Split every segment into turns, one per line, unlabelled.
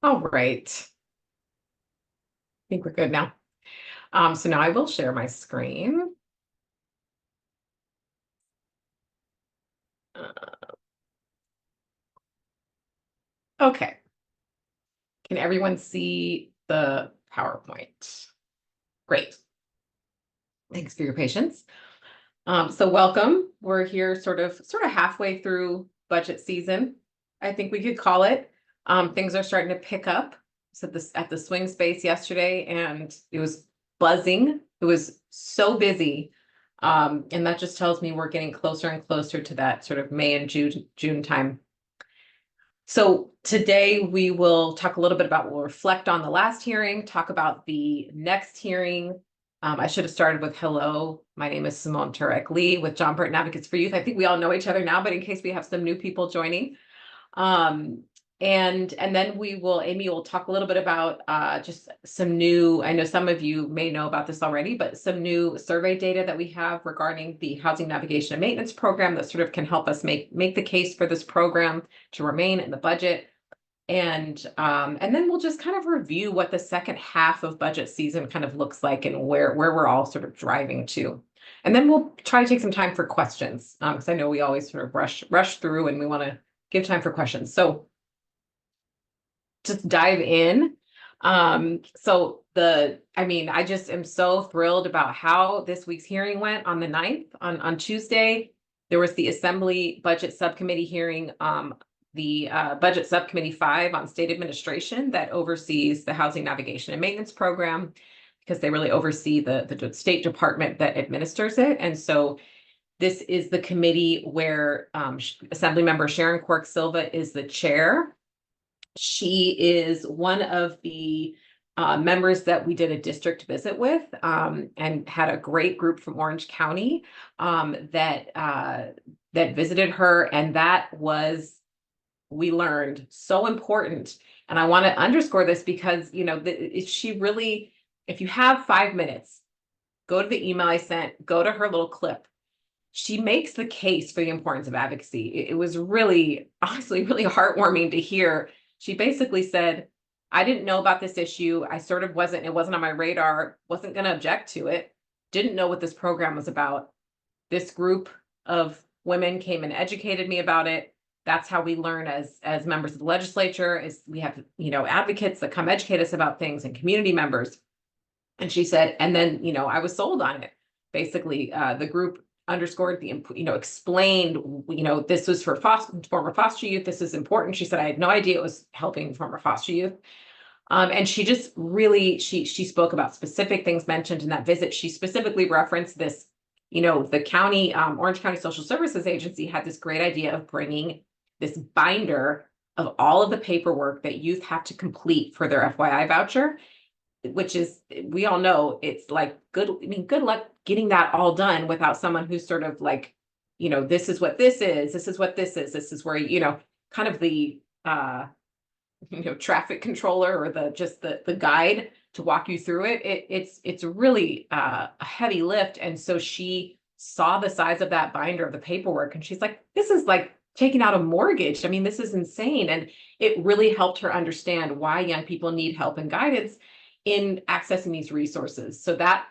All right. I think we're good now. So now I will share my screen. Okay. Can everyone see the PowerPoint? Great. Thanks for your patience. So welcome. We're here sort of halfway through budget season, I think we could call it. Things are starting to pick up. So at the swing space yesterday, and it was buzzing. It was so busy. And that just tells me we're getting closer and closer to that sort of May and June time. So today we will talk a little bit about, we'll reflect on the last hearing, talk about the next hearing. I should have started with hello. My name is Simone Turek Lee with John Burton Advocates for Youth. I think we all know each other now, but in case we have some new people joining. And then Amy will talk a little bit about just some new, I know some of you may know about this already, but some new survey data that we have regarding the Housing Navigation and Maintenance Program that sort of can help us make the case for this program to remain in the budget. And then we'll just kind of review what the second half of budget season kind of looks like and where we're all sort of driving to. And then we'll try to take some time for questions, because I know we always sort of rush through and we want to give time for questions. So just dive in. I just am so thrilled about how this week's hearing went on the 9th. On Tuesday, there was the Assembly Budget Subcommittee hearing, the Budget Subcommittee 5 on state administration that oversees the Housing Navigation and Maintenance Program, because they really oversee the State Department that administers it. And so this is the committee where Assembly Member Sharon Quirk Silva is the chair. She is one of the members that we did a district visit with, and had a great group from Orange County that visited her, and that was, we learned, so important. And I want to underscore this because, she really, if you have 5 minutes, go to the email I sent, go to her little clip. She makes the case for the importance of advocacy. It was really, honestly, really heartwarming to hear. She basically said, I didn't know about this issue. It wasn't on my radar, wasn't going to object to it, didn't know what this program was about. This group of women came and educated me about it. That's how we learn as members of the legislature, is we have, advocates that come educate us about things, and community members. And she said, and then, I was sold on it. Basically, the group underscored explained, this was for former foster youth. This is important. She said, I had no idea it was helping former foster youth. And she just really, she spoke about specific things mentioned in that visit. She specifically referenced this, the county, Orange County Social Services Agency had this great idea of bringing this binder of all of the paperwork that youth have to complete for their FYI voucher, which is, we all know, it's like good luck getting that all done without someone who's sort of like, this is what this is, this is what this is where, kind of the traffic controller, or the guide to walk you through it. It's really a heavy lift. And so she saw the size of that binder of the paperwork, and she's like, this is like taking out a mortgage. I mean, this is insane. And it really helped her understand why young people need help and guidance in accessing these resources. So that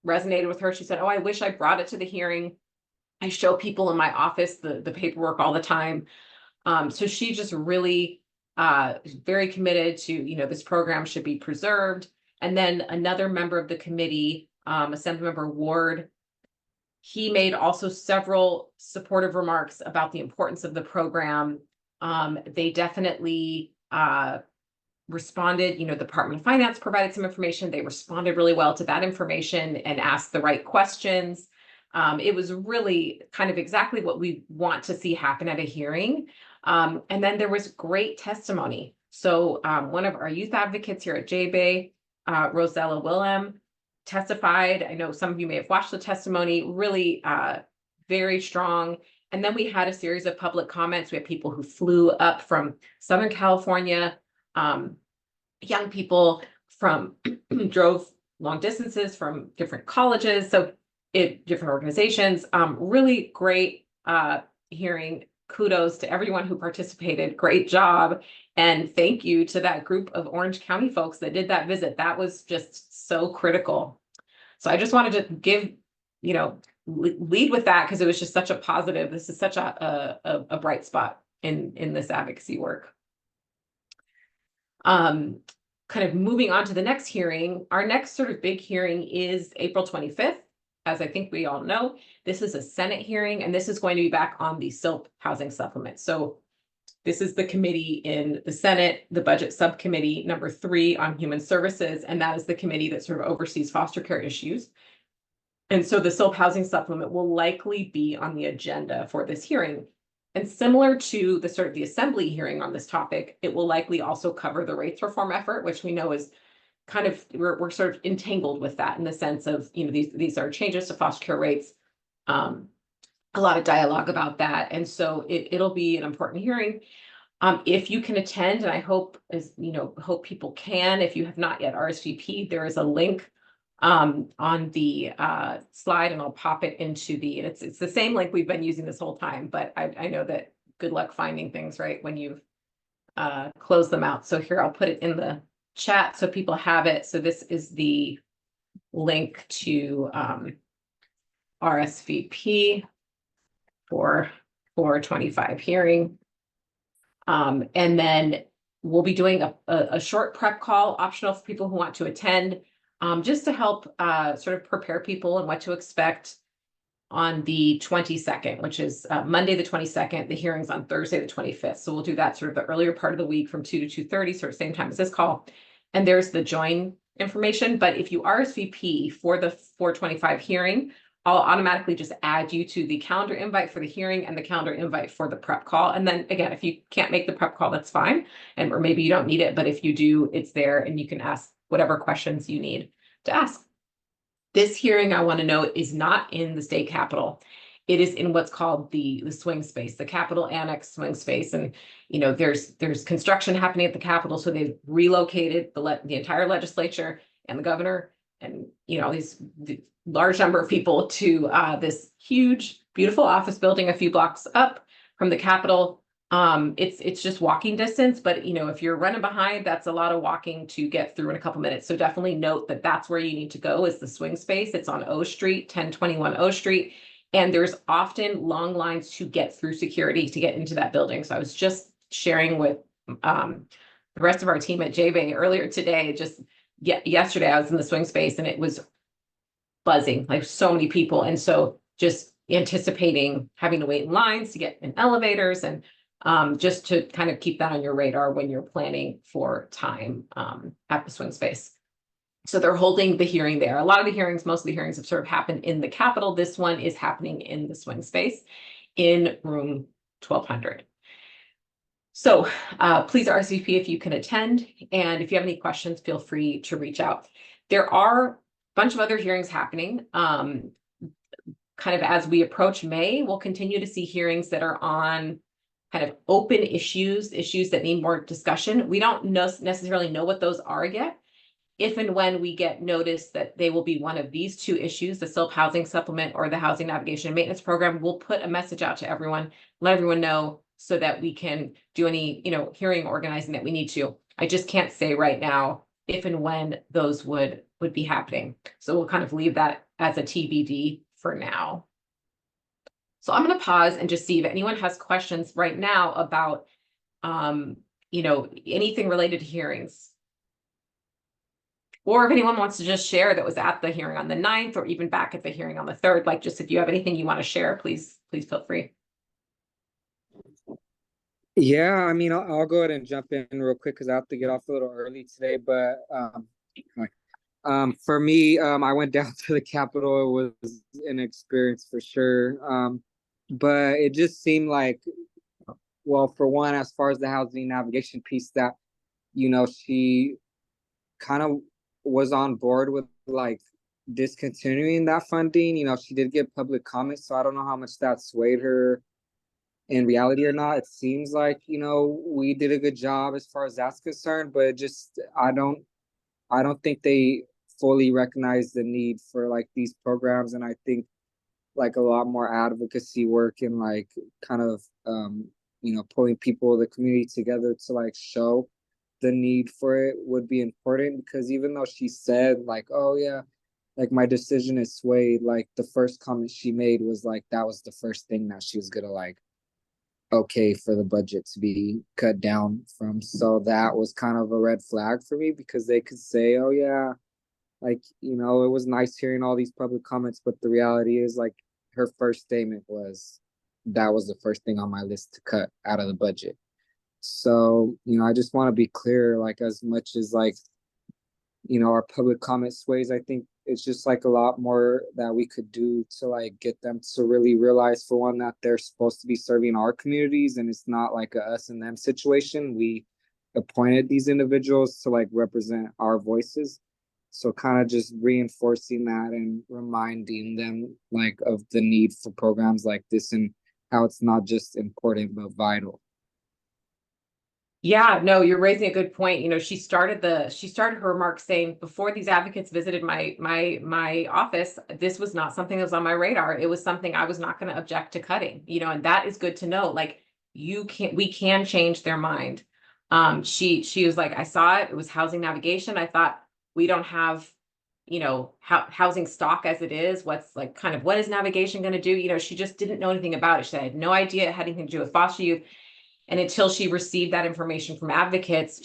resonated with her. She said, oh, I wish I brought it to the hearing. I show people in my office the paperwork all the time. So she just really very committed to, this program should be preserved. And then another member of the committee, Assemblymember Ward, he made also several supportive remarks about the importance of the program. They definitely responded, the Department of Finance provided some information. They responded really well to that information and asked the right questions. It was really kind of exactly what we want to see happen at a hearing. And then there was great testimony. So one of our youth advocates here at J-Bay, Rosella Willem, testified. I know some of you may have watched the testimony, really very strong. And then we had a series of public comments. We had people who flew up from Southern California, young people drove long distances from different colleges, so different organizations. Really great hearing. Kudos to everyone who participated. Great job. And thank you to that group of Orange County folks that did that visit. That was just so critical. So I just wanted to give, you know, lead with that because it was just such a positive. This is such a bright spot in this advocacy work. Kind of moving on to the next hearing, our next sort of big hearing is April 25th. As I think we all know, this is a Senate hearing, and this is going to be back on the SILP housing supplement. So this is the committee in the Senate, the budget subcommittee number 3 on human services, and that is the committee that sort of oversees foster care issues. And so the SILP housing supplement will likely be on the agenda for this hearing. And similar to the sort of the assembly hearing on this topic, it will likely also cover the rates reform effort, which we know is kind of, we're sort of entangled with that in the sense of, you know, these are changes to foster care rates. A lot of dialogue about that. And so it'll be an important hearing. If you can attend, and I hope, as you know, hope people can, if you have not yet RSVP'd, there is a link on the slide, and I'll pop it into the, and it's the same link we've been using this whole time, but I know that good luck finding things right when you've closed them out. So here, I'll put it in the chat so people have it. So this is the link to RSVP for 4/25 hearing. And then we'll be doing a short prep call, optional for people who want to attend, just to help sort of prepare people and what to expect on the 22nd, which is Monday the 22nd. The hearing's on Thursday the 25th. So we'll do that sort of the earlier part of the week from 2 to 2:30, sort of same time as this call. And there's the join information. But if you RSVP for the 4/25 hearing, I'll automatically just add you to the calendar invite for the hearing and the calendar invite for the prep call. And then again, if you can't make the prep call, that's fine. And or maybe you don't need it, but if you do, it's there and you can ask whatever questions you need to ask. This hearing, I want to note, is not in the state capitol. It is in what's called the swing space, the Capitol Annex swing space. And, you know, there's construction happening at the Capitol. So they've relocated the entire legislature and the governor and, you know, the large number of people to this huge, beautiful office building a few blocks up from the Capitol. It's just walking distance, but you know, if you're running behind, that's a lot of walking to get through in a couple minutes. So definitely note that that's where you need to go, is the swing space. It's on O Street, 1021 O Street. And there's often long lines to get through security to get into that building. So I was just sharing with the rest of our team at JBay earlier today, just yesterday I was in the swing space and it was buzzing, like so many people. And so just anticipating having to wait in lines to get in elevators, and just to kind of keep that on your radar when you're planning for time at the swing space. So they're holding the hearing there. A lot of the hearings, most of the hearings have sort of happened in the Capitol. This one is happening in the swing space in room 1200. So please RSVP if you can attend. And if you have any questions, feel free to reach out. There are a bunch of other hearings happening. Kind of as we approach May, we'll continue to see hearings that are on kind of open issues that need more discussion. We don't necessarily know what those are yet. If and when we get notice that they will be one of these 2 issues, the SILP housing supplement or the housing navigation and maintenance program, we'll put a message out to everyone, let everyone know so that we can do any, you know, hearing organizing that we need to. I just can't say right now if and when those would be happening. So we'll kind of leave that as a TBD for now. So I'm going to pause and just see if anyone has questions right now about, you know, anything related to hearings. Or if anyone wants to just share that was at the hearing on the 9th or even back at the hearing on the 3rd, like just if you have anything you want to share, please feel free.
Yeah, I mean, I'll go ahead and jump in real quick because I have to get off a little early today. But for me, I went down to the Capitol. It was an experience for sure. But it just seemed like, well, for one, as far as the housing navigation piece, that, you know, she kind of was on board with like discontinuing that funding. You know, she did get public comments, so I don't know how much that swayed her in reality or not. It seems like, you know, we did a good job as far as that's concerned, but just I don't think they fully recognize the need for like these programs. And I think like a lot more advocacy work and like kind of pulling people of the community together to like show the need for it would be important, because even though she said like, oh yeah, like my decision is swayed, like the first comment she made was like that was the first thing that she was gonna like okay for the budget to be cut down from. So that was kind of a red flag for me, because they could say, oh yeah, like, it was nice hearing all these public comments, but the reality is like her first statement was that was the first thing on my list to cut out of the budget. So, I just want to be clear, like as much as like, our public comment sways, I think it's just like a lot more that we could do to like get them to really realize, for one, that they're supposed to be serving our communities and it's not like a us and them situation. We appointed these individuals to like represent our voices. So kind of just reinforcing that and reminding them like of the need for programs like this and how it's not just important but vital.
Yeah, no, you're raising a good point. She started her remarks saying, before these advocates visited my office, this was not something that was on my radar. It was something I was not going to object to cutting, and that is good to know. Like we can change their mind. She was like, I saw it. It was housing navigation. I thought, we don't have, housing stock as it is. What's like kind of what is navigation going to do? She just didn't know anything about it. She said, I had no idea it had anything to do with foster youth. And until she received that information from advocates,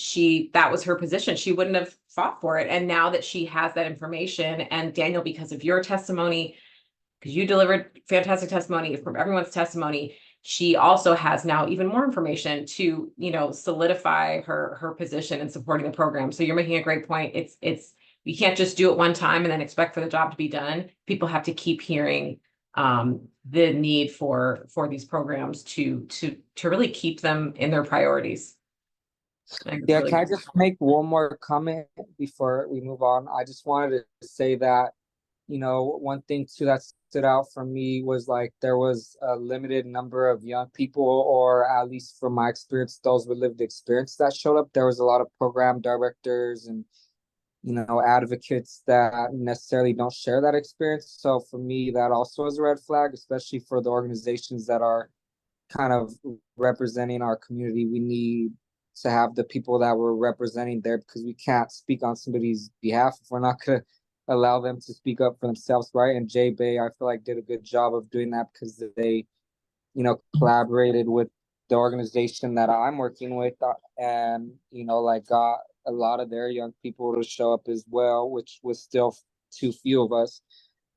that was her position. She wouldn't have fought for it. And now that she has that information, and Daniel, because of your testimony, because you delivered fantastic testimony from everyone's testimony, she also has now even more information to, solidify her position in supporting the program. So you're making a great point. You can't just do it one time and then expect for the job to be done. People have to keep hearing the need for these programs to really keep them in their priorities.
Yeah, can I just make one more comment before we move on? I just wanted to say that, one thing too that stood out for me was like there was a limited number of young people, or at least from my experience, those with lived experience that showed up. There was a lot of program directors and advocates that necessarily don't share that experience. So for me, that also is a red flag, especially for the organizations that are kind of representing our community. We need to have the people that we're representing there, because we can't speak on somebody's behalf if we're not going to allow them to speak up for themselves, right? And J-Bay, I feel like, did a good job of doing that, because they, collaborated with the organization that I'm working with, and, like got a lot of their young people to show up as well, which was still too few of us.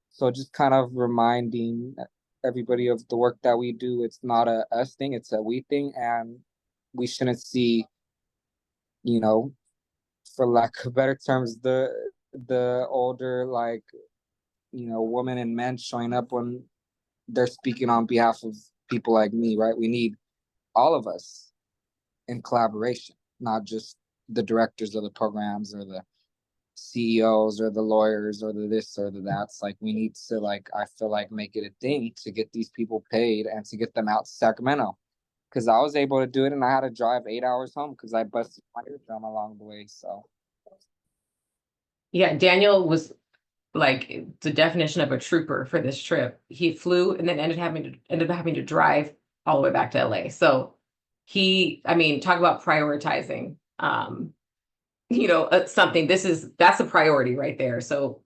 So just kind of reminding everybody of the work that we do. It's not a us thing, it's a we thing, and we shouldn't see, for lack of better terms, the older like women and men showing up when they're speaking on behalf of people like me, right? We need all of us in collaboration, not just the directors of the programs or the CEOs or the lawyers or the this or the that's. Like we need to, like, I feel like, make it a thing to get these people paid and to get them out to Sacramento. Because I was able to do it and I had to drive 8 hours home because I busted my eardrum along the way. So
Yeah, Daniel was like the definition of a trooper for this trip. He flew and then ended up having to drive all the way back to LA. So talk about prioritizing. Something. That's a priority right there. So,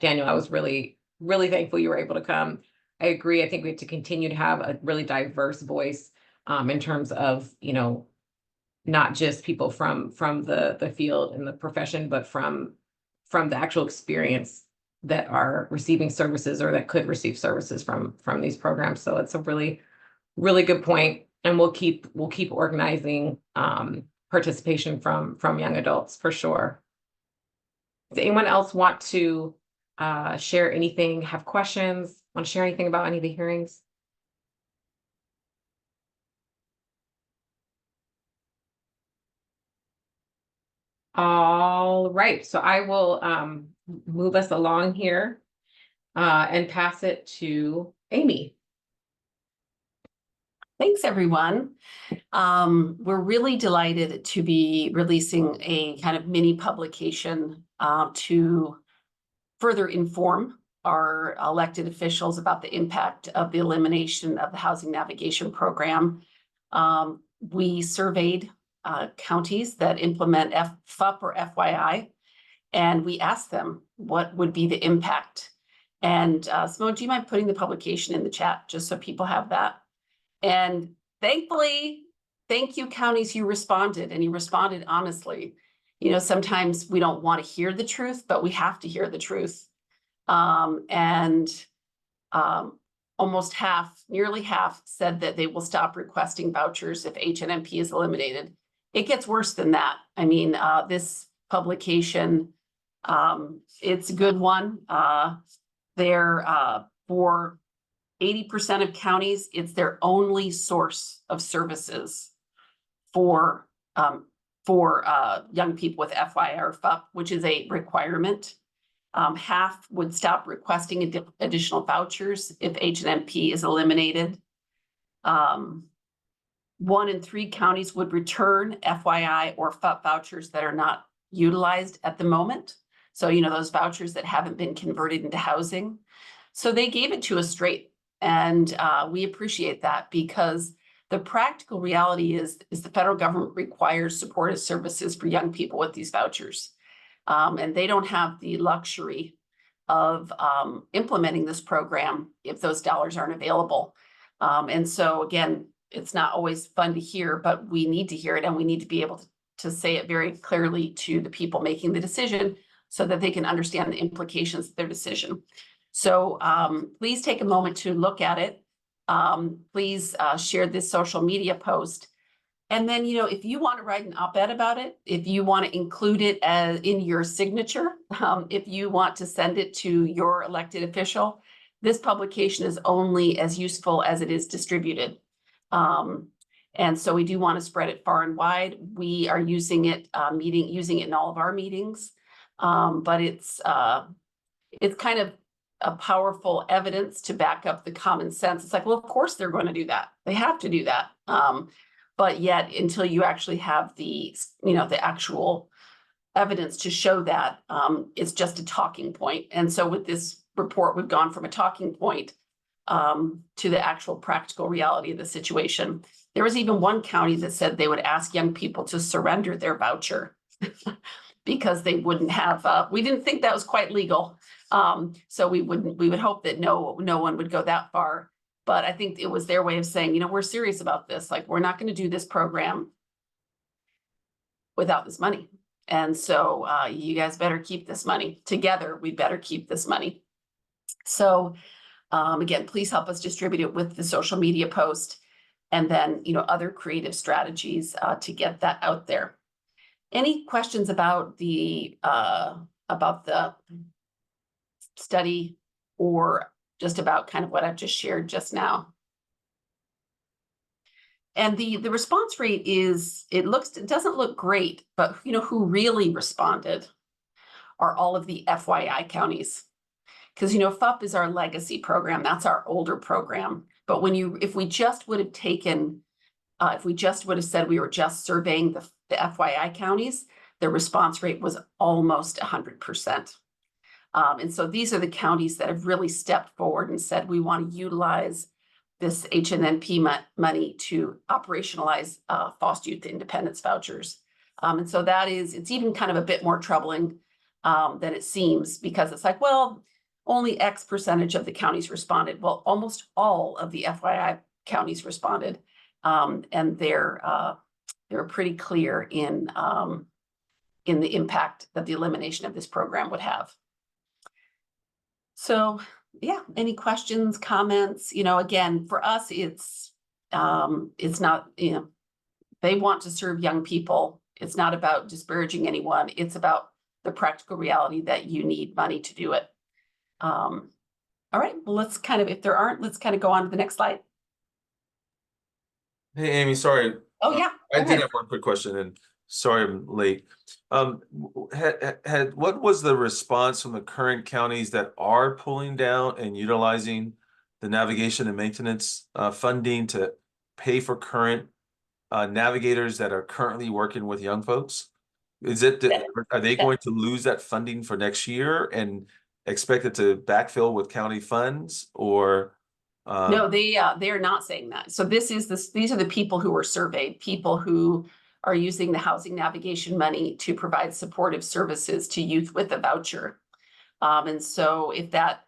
Daniel, I was really, really thankful you were able to come. I agree. I think we have to continue to have a really diverse voice, in terms of, not just people from the field and the profession, but from the actual experience that are receiving services or that could receive services from these programs. So it's a really, really good point. And we'll keep organizing participation from young adults for sure. Does anyone else want to share anything, have questions, want to share anything about any of the hearings? All right, so I will move us along here and pass it to Amy.
Thanks, everyone. We're really delighted to be releasing a kind of mini publication to further inform our elected officials about the impact of the elimination of the housing navigation program. We surveyed counties that implement FUP or FYI, and we asked them what would be the impact. And Simone, do you mind putting the publication in the chat just so people have that? And thankfully, thank you, counties, you responded, and you responded honestly. You know, sometimes we don't want to hear the truth, but we have to hear the truth. Almost half, nearly half said that they will stop requesting vouchers if HNMP is eliminated. It gets worse than that. I mean, this publication, it's a good one. They're for 80% of counties, it's their only source of services for young people with FYI or FUP, which is a requirement. Half would stop requesting additional vouchers if HNMP is eliminated. 1 in 3 counties would return FYI or FUP vouchers that are not utilized at the moment. So, you know, those vouchers that haven't been converted into housing. So they gave it to us straight. And we appreciate that, because the practical reality is the federal government requires supportive services for young people with these vouchers. And they don't have the luxury of implementing this program if those dollars aren't available. And so again, it's not always fun to hear, but we need to hear it, and we need to be able to say it very clearly to the people making the decision so that they can understand the implications of their decision. So please take a moment to look at it. Please share this social media post. And then, you know, if you want to write an op-ed about it, if you want to include it in your signature, if you want to send it to your elected official, this publication is only as useful as it is distributed. And so we do want to spread it far and wide. We are using it, using it in all of our meetings. But it's kind of a powerful evidence to back up the common sense. It's like, well, of course they're going to do that. They have to do that. But yet, until you actually have the, you know, the actual evidence to show that, it's just a talking point. And so with this report, we've gone from a talking point to the actual practical reality of the situation. There was even one county that said they would ask young people to surrender their voucher because they wouldn't have, we didn't think that was quite legal. So we would hope that no one would go that far. But I think it was their way of saying, you know, we're serious about this. Like, we're not going to do this program without this money. And so you guys better keep this money. Together, we better keep this money. So again, please help us distribute it with the social media post, and then, you know, other creative strategies to get that out there. Any questions about the study, or just about kind of what I've just shared just now? And the response rate is, it doesn't look great, but you know who really responded are all of the FYI counties. Because, you know, FUP is our legacy program. That's our older program. But if we just would have taken, if we just would have said we were just surveying the FYI counties, the response rate was almost 100%. And so these are the counties that have really stepped forward and said, we want to utilize this HNMP money to operationalize foster youth independence vouchers. And so it's even kind of a bit more troubling than it seems, because it's like, well, only X percentage of the counties responded. Well, almost all of the FYI counties responded, and they're pretty clear in the impact that the elimination of this program would have. So yeah, any questions, comments? You know, again, for us, it's not, you know, they want to serve young people. It's not about disparaging anyone. It's about the practical reality that you need money to do it. All right, well, let's kind of, if there aren't, let's kind of go on to the next slide.
Hey, Amy, sorry.
Oh, yeah.
I did have one quick question, and sorry I'm late. What was the response from the current counties that are pulling down and utilizing the navigation and maintenance funding to pay for current navigators that are currently working with young folks? Are they going to lose that funding for next year and expect it to backfill with county funds? Or
No, they are not saying that. So these are the people who were surveyed, people who are using the housing navigation money to provide supportive services to youth with a voucher. And so if that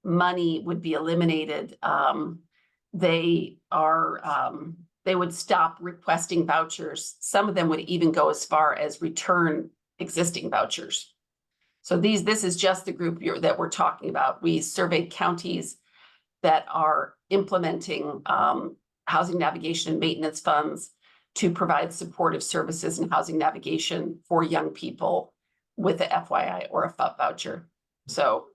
money would be eliminated, they would stop requesting vouchers. Some of them would even go as far as return existing vouchers. So this is just the group that we're talking about. We surveyed counties that are implementing housing navigation and maintenance funds to provide supportive services and housing navigation for young people with a FYI or a FUP voucher. So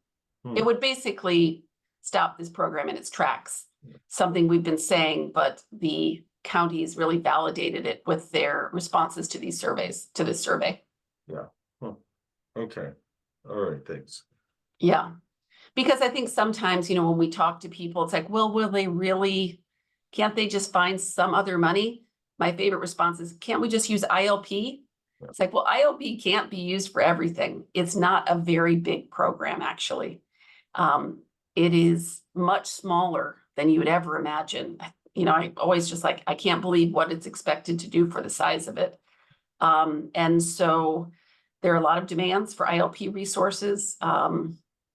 it would basically stop this program in its tracks, something we've been saying, but the counties really validated it with their responses to these surveys, to this survey.
Yeah. Okay. All right, thanks.
Yeah. Because I think sometimes, when we talk to people, it's like, well, will they really, can't they just find some other money? My favorite response is, can't we just use ILP? It's like, well, ILP can't be used for everything. It's not a very big program, actually. It is much smaller than you would ever imagine. I always just I can't believe what it's expected to do for the size of it. And so there are a lot of demands for ILP resources.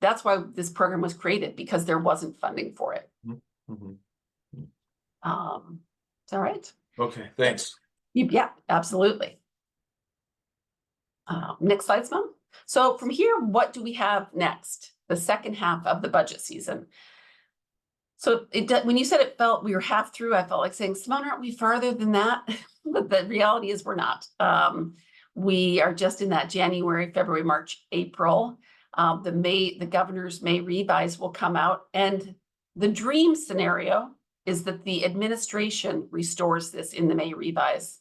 That's why this program was created, because there wasn't funding for it.
Mhm.
Is that right?
Okay, thanks.
Yeah, absolutely. Next slide, Simone. So from here, what do we have next? The second half of the budget season. So when you said we were half through, I felt like saying, Simone, aren't we farther than that? But the reality is we're not. We are just in that January, February, March, April. The governor's May revise will come out, and the dream scenario is that the administration restores this in the May revise.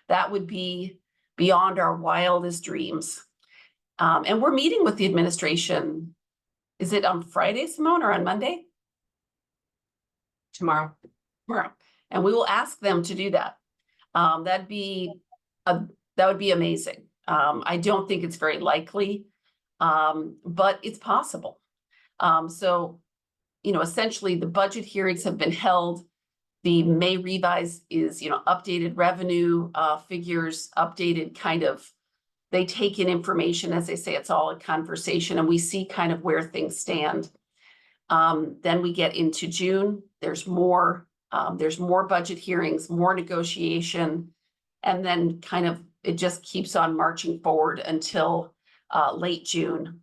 That would be beyond our wildest dreams. And we're meeting with the administration. Is it on Friday, Simone, or on Monday?
Tomorrow.
Tomorrow. And we will ask them to do that. That would be amazing. I don't think it's very likely, but it's possible. So, essentially the budget hearings have been held. The May revise is, updated revenue figures, updated they take in information. As they say, it's all a conversation, and we see kind of where things stand. Then we get into June, there's more budget hearings, more negotiation, and then it just keeps on marching forward until late June.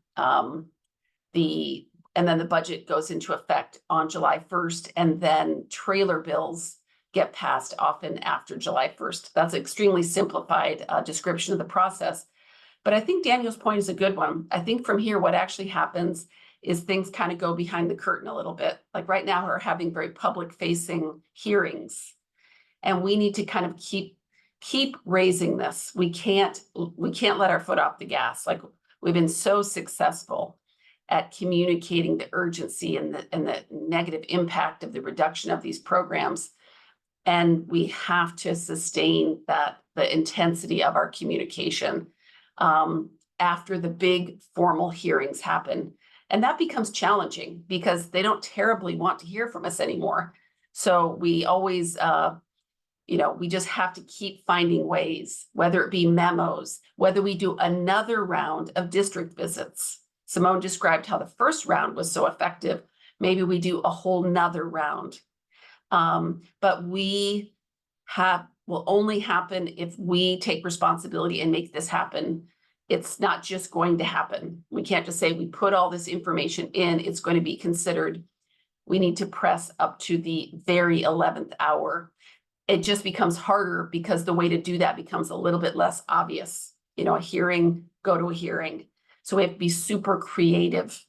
And then the budget goes into effect on July 1st, and then trailer bills get passed often after July 1st. That's an extremely simplified description of the process. But I think Daniel's point is a good one. I think from here, what actually happens is things kind of go behind the curtain a little bit. Like right now, we're having very public facing hearings, and we need to kind of keep raising this. We can't let our foot off the gas. Like, we've been so successful at communicating the urgency and the negative impact of the reduction of these programs. And we have to sustain the intensity of our communication after the big formal hearings happen. And that becomes challenging because they don't terribly want to hear from us anymore. So we always, we just have to keep finding ways, whether it be memos, whether we do another round of district visits. Simone described how the first round was so effective. Maybe we do a whole nother round. But will only happen if we take responsibility and make this happen. It's not just going to happen. We can't just say we put all this information in, it's going to be considered. We need to press up to the very 11th hour. It just becomes harder because the way to do that becomes a little bit less obvious. A hearing, go to a hearing. So we have to be super creative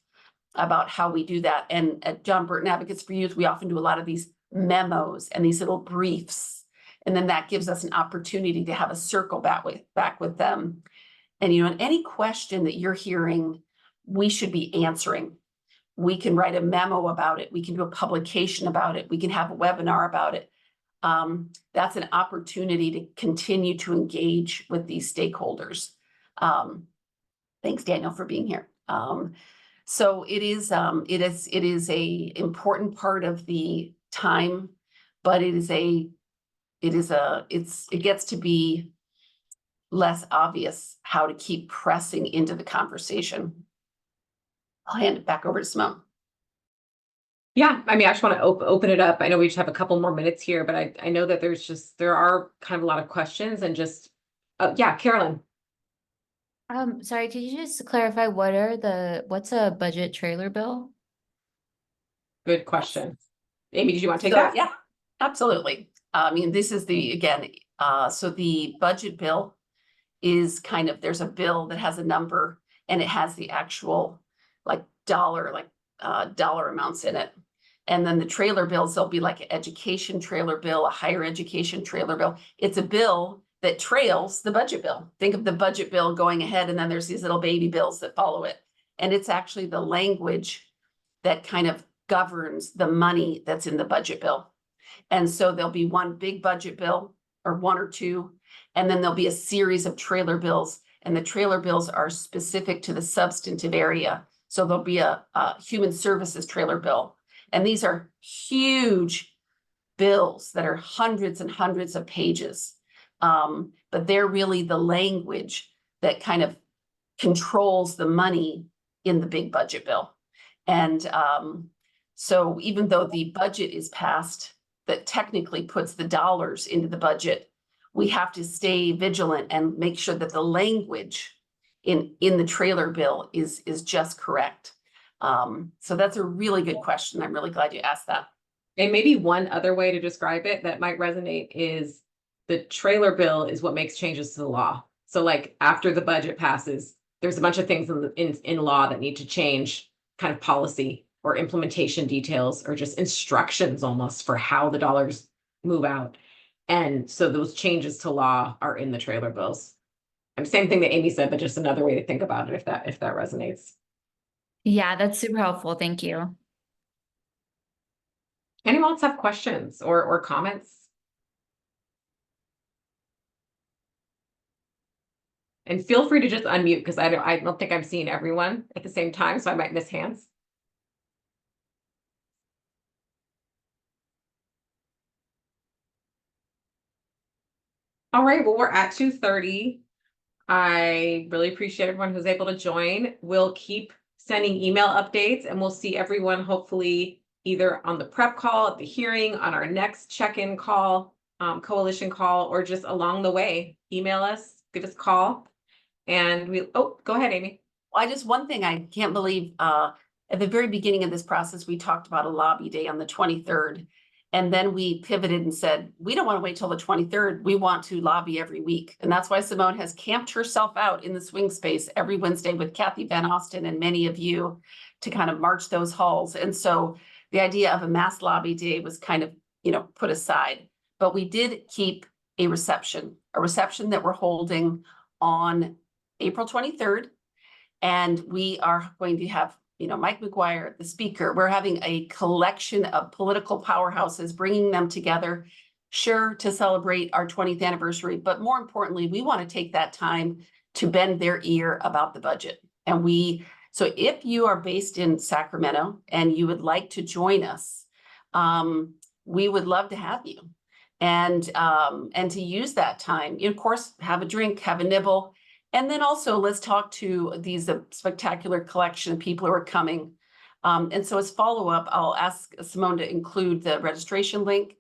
about how we do that. And at John Burton Advocates for Youth, we often do a lot of these memos and these little briefs. And then that gives us an opportunity to have a circle back with them. And, any question that you're hearing, we should be answering. We can write a memo about it. We can do a publication about it. We can have a webinar about it. That's an opportunity to continue to engage with these stakeholders. Thanks, Daniel, for being here. So it is a important part of the time, but it gets to be less obvious how to keep pressing into the conversation. I'll hand it back over to Simone.
Yeah, I mean, I just want to open it up. I know we just have a couple more minutes here, but I know that there are kind of a lot of questions and just, yeah, Carolyn.
Sorry, could you just clarify what's a budget trailer bill?
Good question. Amy, did you want to take
So,
that?
yeah, absolutely. I mean, this is so the budget bill is kind of, there's a bill that has a number and it has the actual dollar amounts in it. And then the trailer bills, there'll be like an education trailer bill, a higher education trailer bill. It's a bill that trails the budget bill. Think of the budget bill going ahead and then there's these little baby bills that follow it. And it's actually the language that kind of governs the money that's in the budget bill. And so there'll be one big budget bill or one or two, and then there'll be a series of trailer bills, and the trailer bills are specific to the substantive area. So there'll be a human services trailer bill, and these are huge bills that are hundreds and hundreds of pages. But they're really the language that kind of controls the money in the big budget bill. And so even though the budget is passed, that technically puts the dollars into the budget, we have to stay vigilant and make sure that the language in the trailer bill is just correct. So that's a really good question. I'm really glad you asked that.
And maybe one other way to describe it that might resonate is the trailer bill is what makes changes to the law. So like after the budget passes, there's a bunch of things in law that need to change, kind of policy or implementation details or just instructions almost for how the dollars move out. And so those changes to law are in the trailer bills. And same thing that Amy said, but just another way to think about it if that resonates.
Yeah, that's super helpful. Thank you.
Anyone else have questions or comments? And feel free to just unmute because I don't think I'm seeing everyone at the same time, so I might miss hands. All right, well, we're at 2:30. I really appreciate everyone who's able to join. We'll keep sending email updates and we'll see everyone hopefully either on the prep call, at the hearing, on our next check-in call, coalition call, or just along the way. Email us, give us a call. And go ahead, Amy.
Well, one thing I can't believe, at the very beginning of this process, we talked about a lobby day on the 23rd. And then we pivoted and said, we don't want to wait till the 23rd. We want to lobby every week. And that's why Simone has camped herself out in the swing space every Wednesday with Kathy Van Austin and many of you to kind of march those halls. And so the idea of a mass lobby day was kind of, put aside. But we did keep a reception that we're holding on April 23rd. And we are going to have Mike McGuire, the speaker. We're having a collection of political powerhouses, bringing them together, sure, to celebrate our 20th anniversary. But more importantly, we want to take that time to bend their ear about the budget. And so if you are based in Sacramento and you would like to join us, we would love to have you. And to use that time, of course, have a drink, have a nibble. And then also let's talk to these spectacular collection of people who are coming. And so as follow-up, I'll ask Simone to include the registration link.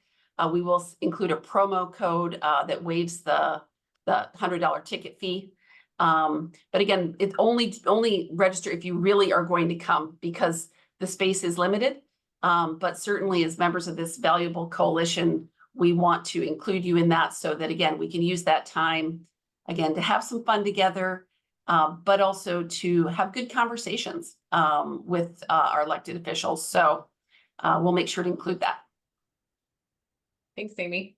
We will include a promo code that waives the $100 ticket fee. But again, it's only register if you really are going to come because the space is limited. But certainly as members of this valuable coalition, we want to include you in that so that, again, we can use that time again, to have some fun together, but also to have good conversations with our elected officials. So we'll make sure to include that.
Thanks, Amy.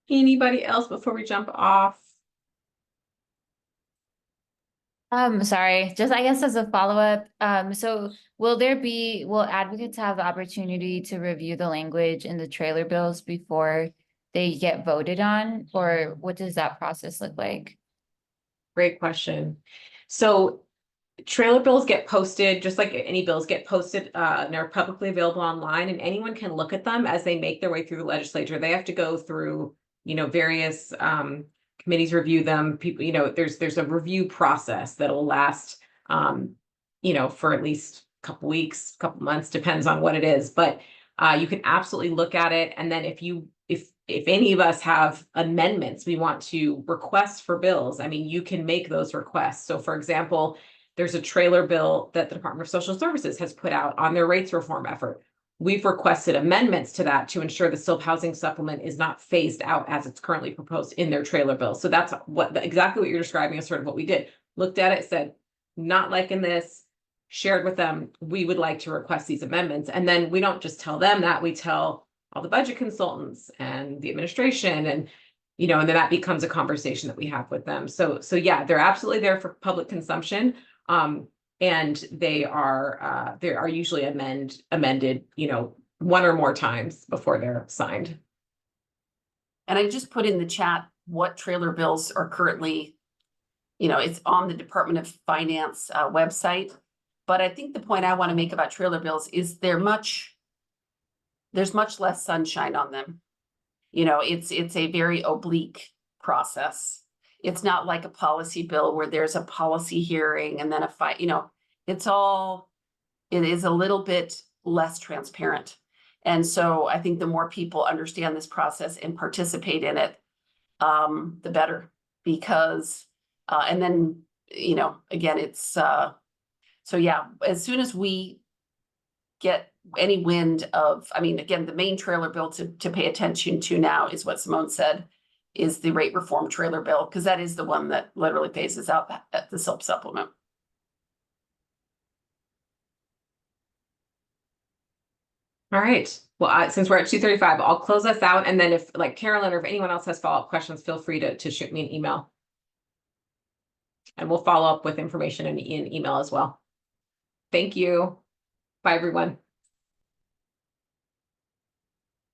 Anybody else before we jump off?
Sorry, just I guess as a follow-up, so will advocates have the opportunity to review the language in the trailer bills before they get voted on, or what does that process look like?
Great question. So trailer bills get posted, just like any bills get posted, and they're publicly available online, and anyone can look at them as they make their way through the legislature. They have to go through, various committees review them. People, there's a review process that'll last, for at least a couple weeks, couple months, depends on what it is. But you can absolutely look at it, and then if any of us have amendments we want to request for bills, I mean, you can make those requests. So for example, there's a trailer bill that the Department of Social Services has put out on their rates reform effort. We've requested amendments to that to ensure the SILP housing supplement is not phased out as it's currently proposed in their trailer bill. So that's exactly what you're describing is sort of what we did. Looked at it, said, not liking this, shared with them, we would like to request these amendments. And then we don't just tell them that, we tell all the budget consultants and the administration, and and then that becomes a conversation that we have with them. So yeah, they're absolutely there for public consumption. And they are usually amended, one or more times before they're signed.
And I just put in the chat what trailer bills are currently, it's on the Department of Finance website. But I think the point I want to make about trailer bills is there's much less sunshine on them. It's a very oblique process. It's not like a policy bill where there's a policy hearing and then a fight, it is a little bit less transparent. And so I think the more people understand this process and participate in it, the better, because, and then, again, it's, so yeah, as soon as we get any wind of, again, the main trailer bill to pay attention to now is what Simone said, is the rate reform trailer bill, because that is the one that literally phases out at the SILP supplement.
All right. Well, since we're at 2:35, I'll close us out. And then if Carolyn or if anyone else has follow-up questions, feel free to shoot me an email. And we'll follow up with information in email as well. Thank you. Bye, everyone.